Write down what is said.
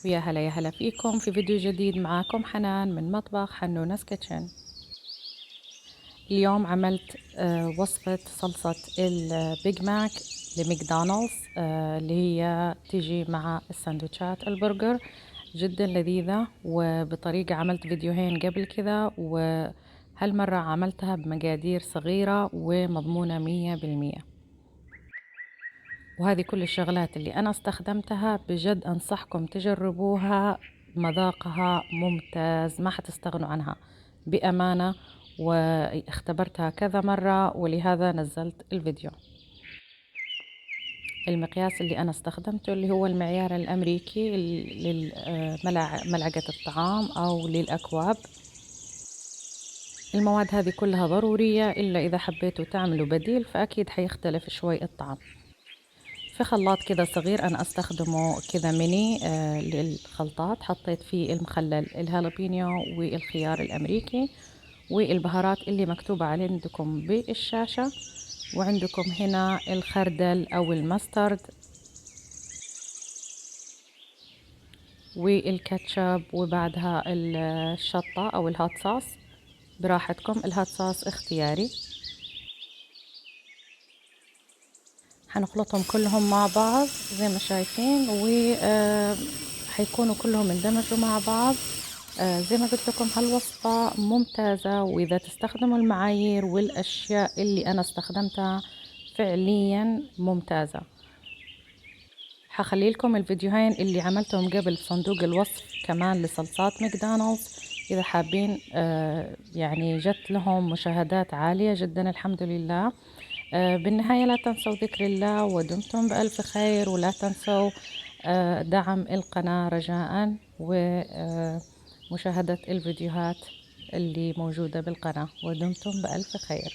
ويا هلا يا هلا فيكم في فيديو جديد. معاكم حنان من مطبخ حنونس كيتشن. اليوم عملت وصفة صلصة البيج ماك لماكدونالدز، اللي هي تيجي مع السندوتشات البرجر. جدا لذيذة وبطريقة عملت فيديوهين قبل كذا، وهالمرة عملتها بمقادير صغيرة ومضمونة 100%. وهذه كل الشغلات اللي أنا استخدمتها بجد أنصحكم تجربوها. مذاقها ممتاز، ما حتستغنوا عنها بأمانة، واختبرتها كذا مرة ولهذا نزلت الفيديو. المقياس اللي أنا استخدمته اللي هو المعيار الأمريكي لملعقة الطعام أو للأكواب. المواد هذه كلها ضرورية، إلا إذا حبيتوا تعملوا بديل فأكيد حيختلف شوي الطعم. في خلاط كده صغير أنا أستخدمه كده ميني للخلطات، حطيت فيه المخلل الهالبينيو والخيار الأمريكي والبهارات اللي مكتوبة عندكم بالشاشة، وعندكم هنا الخردل أو المسترد والكاتشب، وبعدها الشطة أو الهوت صوص براحتكم، الهوت صوص اختياري. هنخلطهم كلهم مع بعض زي ما شايفين، و حيكونوا كلهم اندمجوا مع بعض. زي ما قلت لكم هالوصفة ممتازة، وإذا تستخدموا المعايير والأشياء اللي أنا استخدمتها فعليا ممتازة. هخلي لكم الفيديوهين اللي عملتهم قبل في صندوق الوصف كمان لصلصات ماكدونالدز، إذا حابين. يعني جت لهم مشاهدات عالية جدا الحمد لله. بالنهاية لا تنسوا ذكر الله ودمتم بألف خير، ولا تنسوا دعم القناة رجاء، ومشاهدة الفيديوهات اللي موجودة بالقناة. ودمتم بألف خير.